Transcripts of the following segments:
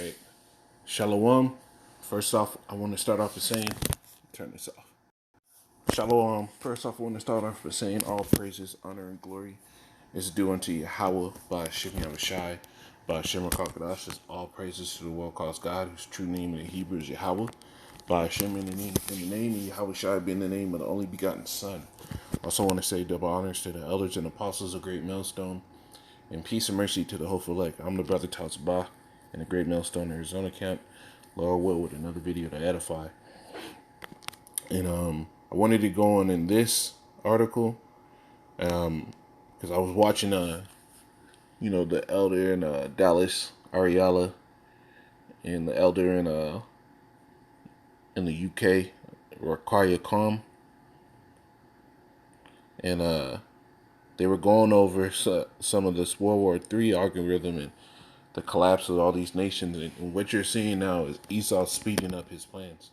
Right. Shalom. First off, I want to start off by saying, turn this off. Shalom. First off, I want to start off by saying all praises, honor, and glory is due unto Yahweh by Hashem Yahushai, by Hashem HaKadosh. Is all praises to the well-caused God, whose true name in the Hebrew is Yahweh, by Hashem in the name of Yahushai being the name of the only begotten Son. Also want to say double honors to the elders and apostles of Great Millstone, and peace and mercy to the hopeful elect. I'm the brother Tatsubah in the Great Millstone, Arizona camp. Lord will with another video to edify. And I wanted to go on in this article because I was watching the elder in Dallas, Ariella, and the elder in the UK, Rakaya Khan, and they were going over some of this World War III algorithm and the collapse of all these nations. And what you're seeing now is Esau speeding up his plans,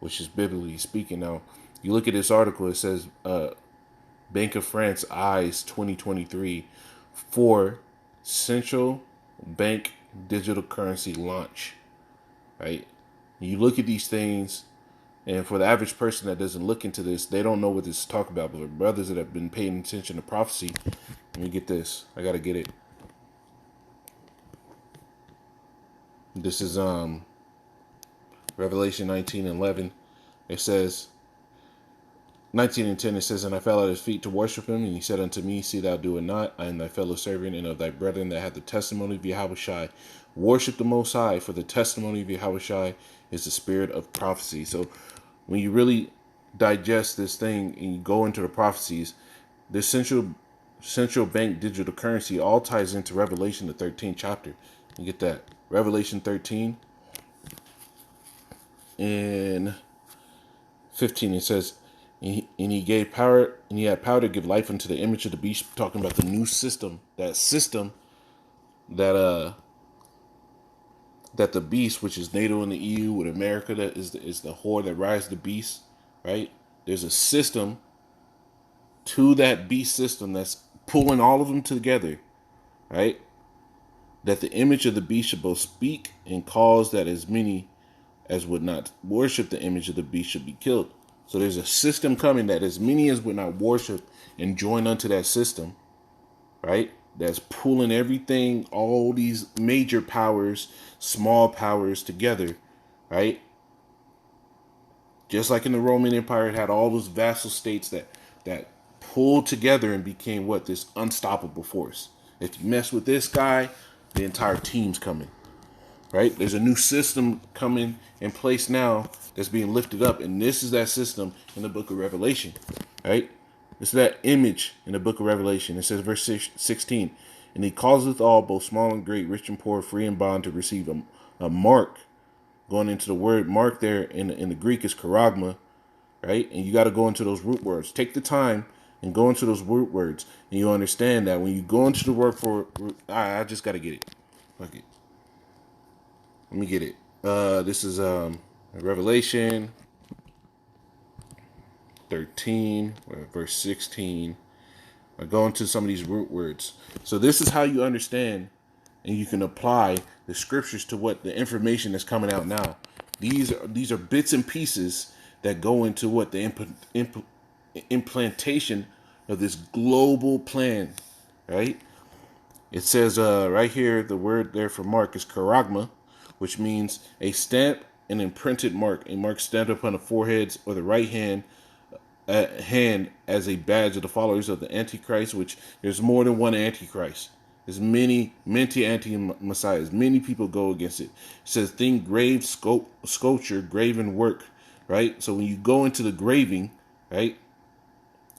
which is biblically speaking. Now, you look at this article, it says Bank of France eyes 2023 for central bank digital currency launch, right? You look at these things, and for the average person that doesn't look into this, they don't know what this is talking about. But for brothers that have been paying attention to prophecy, let me get this. I got to get it. This is Revelation 19:11. It says, 19:10, it says, "And I fell at his feet to worship him, and he said unto me, See thou do it not. I am thy fellow servant and of thy brethren that have the testimony of Yahushai. Worship the Most High, for the testimony of Yahushai is the spirit of prophecy." So when you really digest this thing and you go into the prophecies, this central bank digital currency all ties into Revelation, the 13th chapter. You get that? Revelation 13 and 15, it says, and he gave power, and he had power to give life unto the image of the beast, talking about the new system, that the beast, which is NATO and the EU with America, that is the whore that rides the beast, right? There's a system to that beast system that's pulling all of them together, right? That the image of the beast should both speak and cause that as many as would not worship the image of the beast should be killed. So there's a system coming that as many as would not worship and join unto that system, right? That's pulling everything, all these major powers, small powers together, right? Just like in the Roman Empire, it had all those vassal states that pulled together and became what? This unstoppable force. If you mess with this guy, the entire team's coming, right? There's a new system coming in place now that's being lifted up, and this is that system in the book of Revelation, right? This is that image in the book of Revelation. It says, verse 16, "And he causeth all, both small and great, rich and poor, free and bond, to receive a mark." Going into the word mark there in the Greek is charagma, right? And you got to go into those root words. Take the time and go into those root words, and you understand that when you go into the word for, I just got to get it. Fuck it. Let me get it. This is Revelation 13, verse 16. I go into some of these root words. So this is how you understand, and you can apply the scriptures to what the information that's coming out now. These are bits and pieces that go into what the implantation of this global plan, right? It says right here, the word there for mark is charagma, which means a stamp, an imprinted mark, a mark stamped upon the foreheads or the right hand as a badge of the followers of the Antichrist, which there's more than one Antichrist. There's many anti-messiahs. Many people go against it. It says thing, grave, sculpture, graven work, right? So when you go into the graving, right,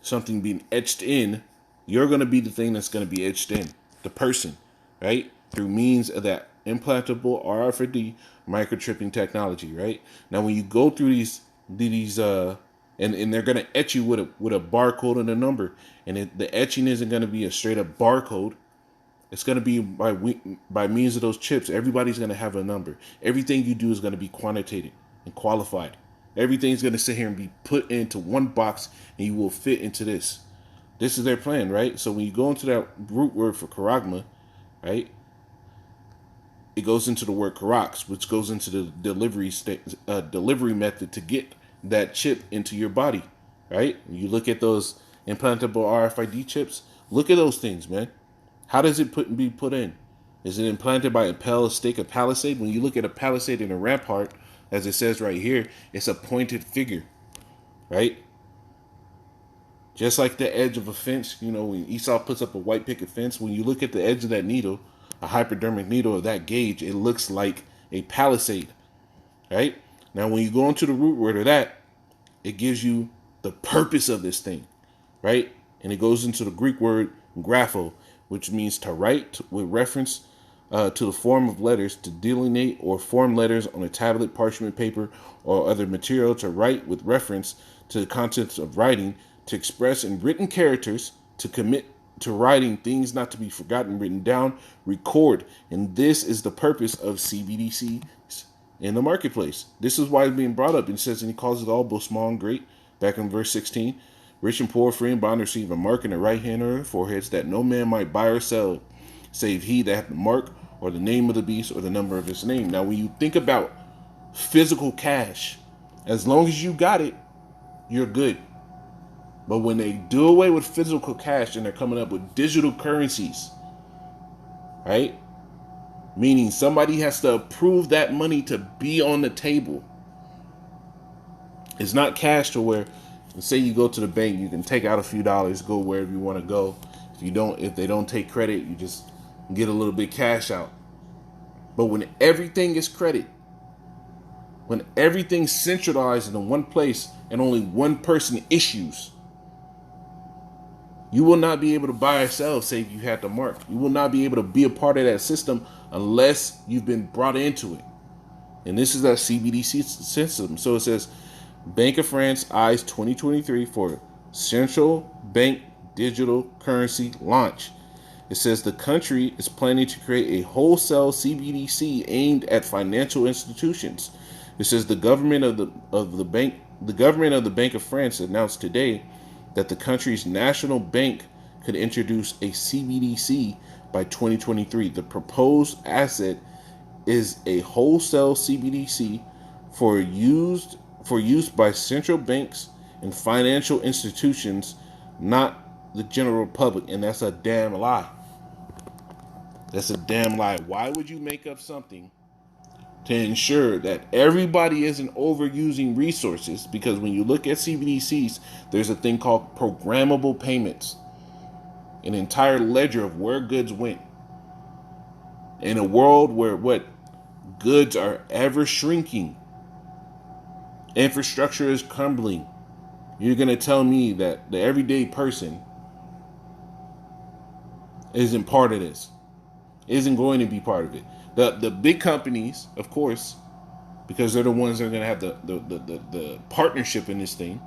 something being etched in, you're going to be the thing that's going to be etched in, the person, right? Through means of that implantable RFID microchipping technology, right? Now, when you go through these and they're going to etch you with a barcode and a number, and the etching isn't going to be a straight up barcode. It's going to be by means of those chips. Everybody's going to have a number. Everything you do is going to be quantitated and qualified. Everything's going to sit here and be put into one box, and you will fit into this. This is their plan, right? So when you go into that root word for charagma, right, it goes into the word Karax, which goes into the delivery method to get that chip into your body, right? You look at those implantable RFID chips. Look at those things, man. How does it be put in? Is it implanted by a pale stake, a palisade? When you look at a palisade and a rampart, as it says right here, it's a pointed figure, right? Just like the edge of a fence, you know, when Esau puts up a white picket fence, when you look at the edge of that needle, a hypodermic needle of that gauge, it looks like a palisade, right? Now, when you go into the root word of that, it gives you the purpose of this thing, right? And it goes into the Greek word grapho, which means to write with reference to the form of letters, to delineate or form letters on a tablet, parchment paper, or other material, to write with reference to the contents of writing, to express in written characters, to commit to writing things not to be forgotten, written down, record. And this is the purpose of CBDC in the marketplace. This is why it's being brought up. It says, and he calls it all, both small and great, back in verse 16. Rich and poor, free and bond, receive a mark in the right hand or their foreheads, that no man might buy or sell, save he that hath the mark or the name of the beast or the number of his name. Now, when you think about physical cash, as long as you got it, you're good. But when they do away with physical cash and they're coming up with digital currencies, right? Meaning somebody has to approve that money to be on the table. It's not cash to where, say you go to the bank, you can take out a few dollars, go wherever you want to go. If they don't take credit, you just get a little bit cash out. But when everything is credit, when everything's centralized in one place and only one person issues, you will not be able to buy or sell, say if you had the mark. You will not be able to be a part of that system unless you've been brought into it. And this is that CBDC system. So it says, Bank of France eyes 2023 for central bank digital currency launch. It says the country is planning to create a wholesale CBDC aimed at financial institutions. It says the government of the Bank of France announced today that the country's national bank could introduce a CBDC by 2023. The proposed asset is a wholesale CBDC for use by central banks and financial institutions, not the general public. And that's a damn lie. That's a damn lie. Why would you make up something to ensure that everybody isn't overusing resources? Because when you look at CBDCs, there's a thing called programmable payments, an entire ledger of where goods went. In a world where goods are ever shrinking, infrastructure is crumbling, you're going to tell me that the everyday person isn't part of this, isn't going to be part of it. The big companies, of course, because they're the ones that are going to have the partnership in this thing,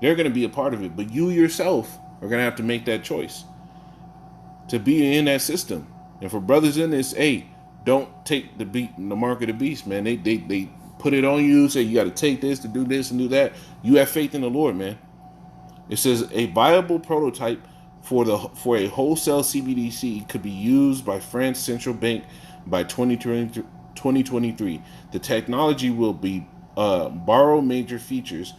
they're going to be a part of it. But you yourself are going to have to make that choice to be in that system. And for brothers in this, hey, don't take the mark of the beast, man. They put it on you, say you got to take this to do this and do that. You have faith in the Lord, man. It says a viable prototype for a wholesale CBDC could be used by France Central Bank by 2023. The technology will be borrow major features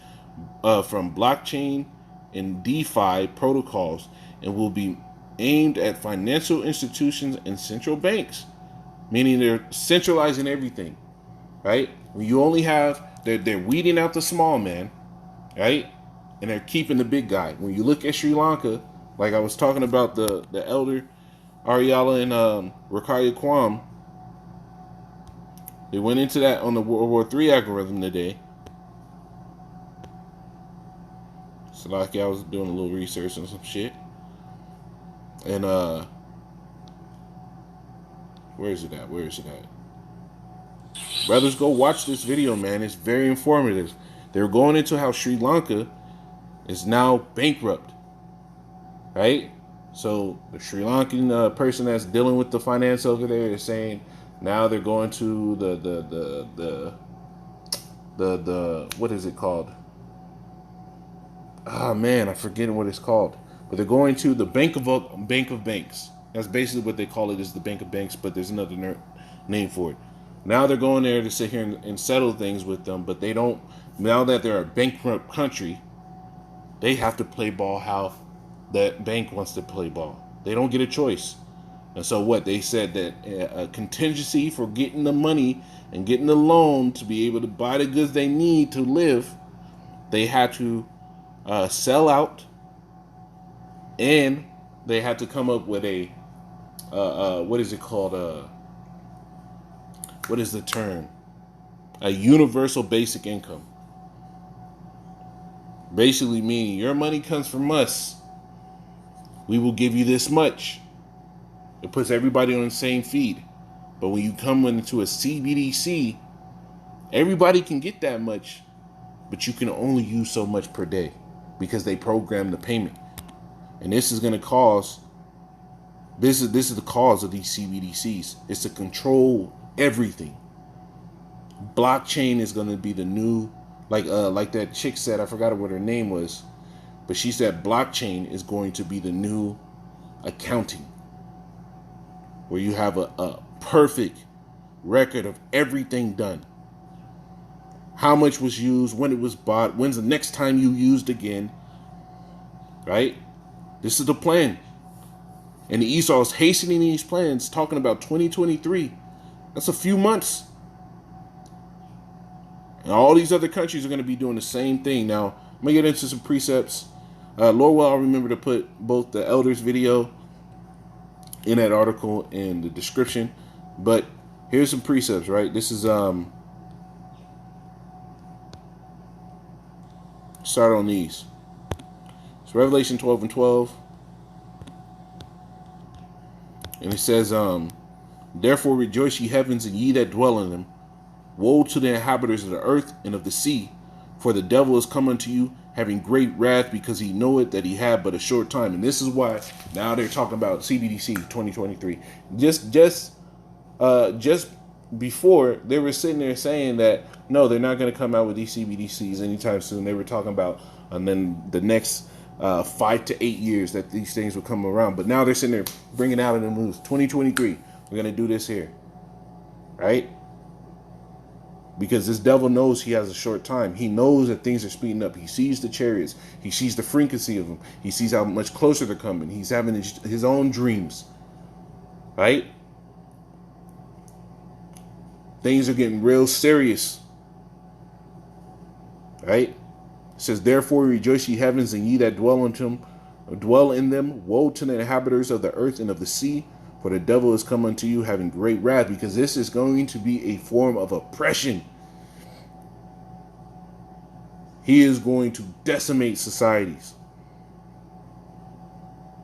from blockchain and DeFi protocols and will be aimed at financial institutions and central banks, meaning they're centralizing everything, right? When you only have, they're weeding out the small man, right? And they're keeping the big guy. When you look at Sri Lanka, like I was talking about the elder Ariala and Rakaya Kwam, they went into that on the World War III algorithm today. So like I was doing a little research on some shit. And where is it at? Brothers, go watch this video, man. It's very informative. They're going into how Sri Lanka is now bankrupt, right? So the Sri Lankan person that's dealing with the finance over there is saying now they're going to the what is it called? Ah, man, I'm forgetting what it's called. But they're going to the Bank of Banks, That's basically what they call it, is the Bank of Banks, but there's another name for it. Now they're going there to sit here and settle things with them, but they don't. Now that they're a bankrupt country, they have to play ball how that bank wants to play ball. They don't get a choice. And so what they said, that a contingency for getting the money and getting the loan to be able to buy the goods they need to live, they had to sell out, and they had to come up with a what is it called? What is the term? A universal basic income. Basically meaning your money comes from us. We will give you this much. It puts everybody on the same feed. But when you come into a CBDC, everybody can get that much, but you can only use so much per day because they program the payment. And this is going to cause, this is the cause of these CBDCs. It's to control everything. Blockchain is going to be the new, like that chick said, I forgot what her name was, but she said blockchain is going to be the new accounting, where you have a perfect record of everything done. How much was used, when it was bought, when's the next time you used again, right? This is the plan. And the Esau is hastening these plans, talking about 2023. That's a few months. And all these other countries are going to be doing the same thing. Now, I'm going to get into some precepts. Lord will, I'll remember to put both the elders video in that article in the description. But here's some precepts, right? This is start on these. It's Revelation 12:12. And it says, therefore rejoice, ye heavens, and ye that dwell in them. Woe to the inhabitants of the earth and of the sea, for the devil is come unto you, having great wrath, because he knoweth that he had but a short time. And this is why now they're talking about CBDC 2023. Just before, they were sitting there saying that no, they're not going to come out with these CBDCs anytime soon. They were talking about, and then the next 5 to 8 years that these things would come around. But now they're sitting there bringing out in the news, 2023, we're going to do this here, right? Because this devil knows he has a short time. He knows that things are speeding up. He sees the chariots. He sees the frequency of them. He sees how much closer they're coming. He's having his own dreams, right? Things are getting real serious, right? It says, therefore rejoice, ye heavens, and ye that dwell in them. Woe to the inhabitants of the earth and of the sea, for the devil is come unto you, having great wrath, because this is going to be a form of oppression. He is going to decimate societies,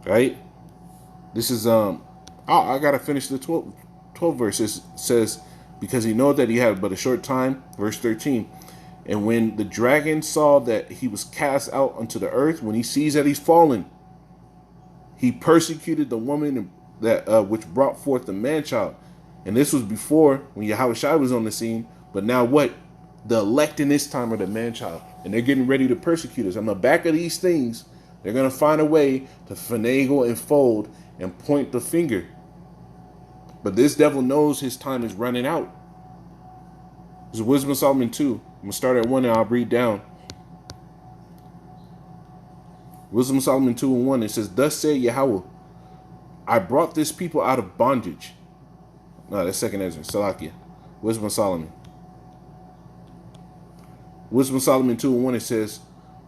right? This is I gotta finish the 12 verses. It says, because he knoweth that he had but a short time. Verse 13. And when the dragon saw that he was cast out unto the earth, when he sees that he's fallen, he persecuted the woman that which brought forth the man-child. And this was before, when Yahushua was on the scene. But now what? The elect in this time are the man-child. And they're getting ready to persecute us. On the back of these things, they're going to find a way to finagle and fold and point the finger. But this devil knows his time is running out. This is Wisdom of Solomon 2. I'm going to start at 1 and I'll read down. Wisdom of Solomon 2:1. It says, thus said Yahweh, I brought this people out of bondage. No, that's second Ezra. Salakia. Wisdom of Solomon. Wisdom of Solomon 2:1. It says,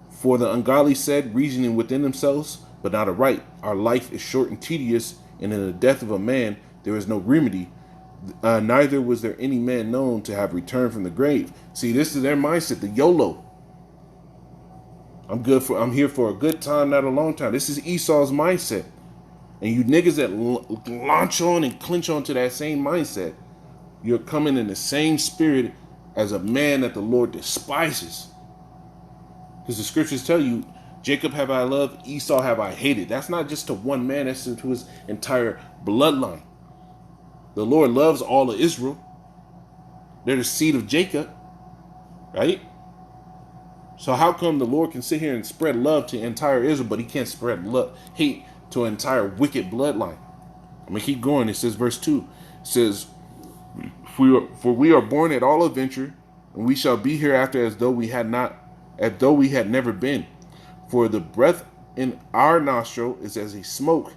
for the ungodly said, reasoning within themselves, but not aright. Our life is short and tedious, and in the death of a man there is no remedy. Neither was there any man known to have returned from the grave. See, this is their mindset, the YOLO. I'm here for a good time, not a long time. This is Esau's mindset. And you niggas that launch on and clinch onto that same mindset, you're coming in the same spirit as a man that the Lord despises. Because the scriptures tell you, Jacob have I loved, Esau have I hated. That's not just to one man, that's to his entire bloodline. The Lord loves all of Israel. They're the seed of Jacob, right? So how come the Lord can sit here and spread love to entire Israel, but he can't spread hate to an entire wicked bloodline? I'm gonna keep going. It says, verse 2. It says, For we are born at all adventure, and we shall be hereafter as though we had never been. For the breath in our nostril is as a smoke,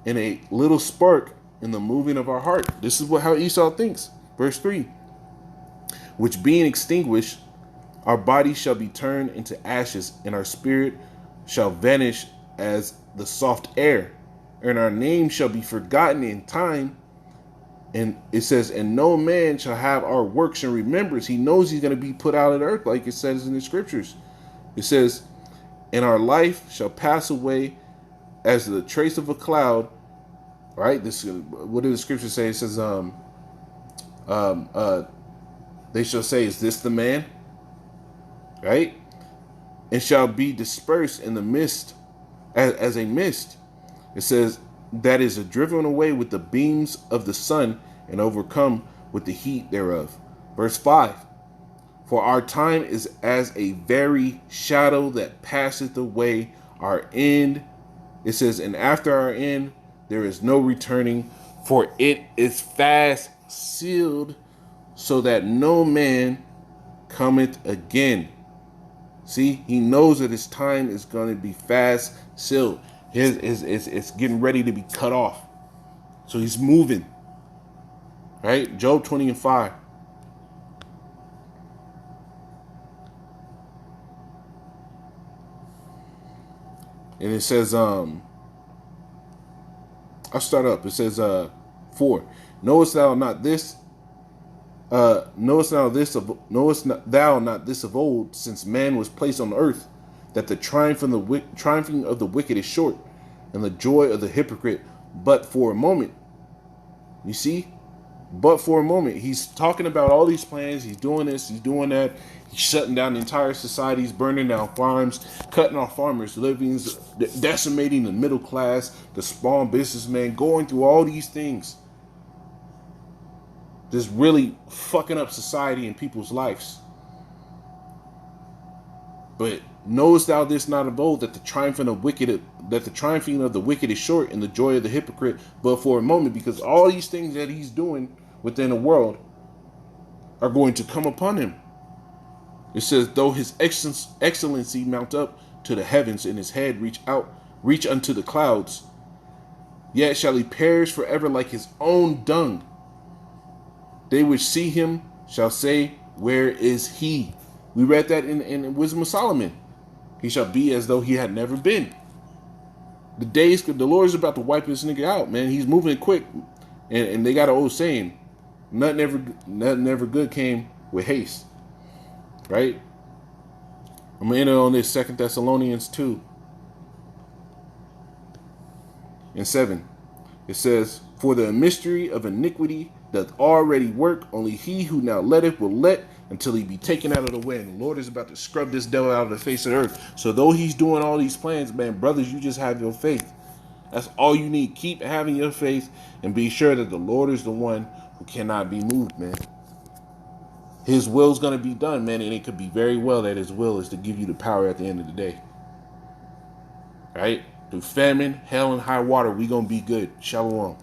and a little spark in the moving of our heart. This is how Esau thinks. Verse 3. Which being extinguished, our body shall be turned into ashes, and our spirit shall vanish as the soft air, and our name shall be forgotten in time. And it says, and no man shall have our works in remembrance. He knows he's going to be put out of the earth, like it says in the scriptures. It says, and our life shall pass away as the trace of a cloud. Right? This, what did the scripture say? It says, they shall say, is this the man? Right? And shall be dispersed in the mist as a mist. It says, that is driven away with the beams of the sun and overcome with the heat thereof. Verse 5. For our time is as a very shadow that passeth away. Our end, it says, and after our end, there is no returning, for it is fast sealed, so that no man cometh again. See, he knows that his time is going to be fast sealed. It's getting ready to be cut off. So he's moving. Right? Job 20:5. And it says, I'll start up. It says, 4. Knowest thou not this of old, since man was placed on earth, that the triumphing of the wicked is short, and the joy of the hypocrite but for a moment. You see? But for a moment. He's talking about all these plans. He's doing this. He's doing that. He's shutting down the entire society. He's burning down farms, cutting off farmers' livings, decimating the middle class, the small businessman, going through all these things. Just really fucking up society and people's lives. But knowest thou this not of old, that the triumphing of the wicked is short, and the joy of the hypocrite but for a moment? Because all these things that he's doing within the world are going to come upon him. It says, though his excellency mount up to the heavens, and his head reach unto the clouds, yet shall he perish forever like his own dung. They which see him shall say, where is he? We read that in Wisdom of Solomon. He shall be as though he had never been. The Lord is about to wipe this nigga out, man. He's moving quick. And they got an old saying, nothing ever good came with haste. Right? I'm going to end it on this, 2 Thessalonians 2:7. It says, for the mystery of iniquity doth already work. Only he who now letteth will let until he be taken out of the way. And the Lord is about to scrub this devil out of the face of the earth. So though he's doing all these plans, man, brothers, you just have your faith. That's all you need. Keep having your faith and be sure that the Lord is the one who cannot be moved, man. His will's going to be done, man. And it could be very well that his will is to give you the power at the end of the day. Right? Through famine, hell, and high water, we going to be good. Shalom.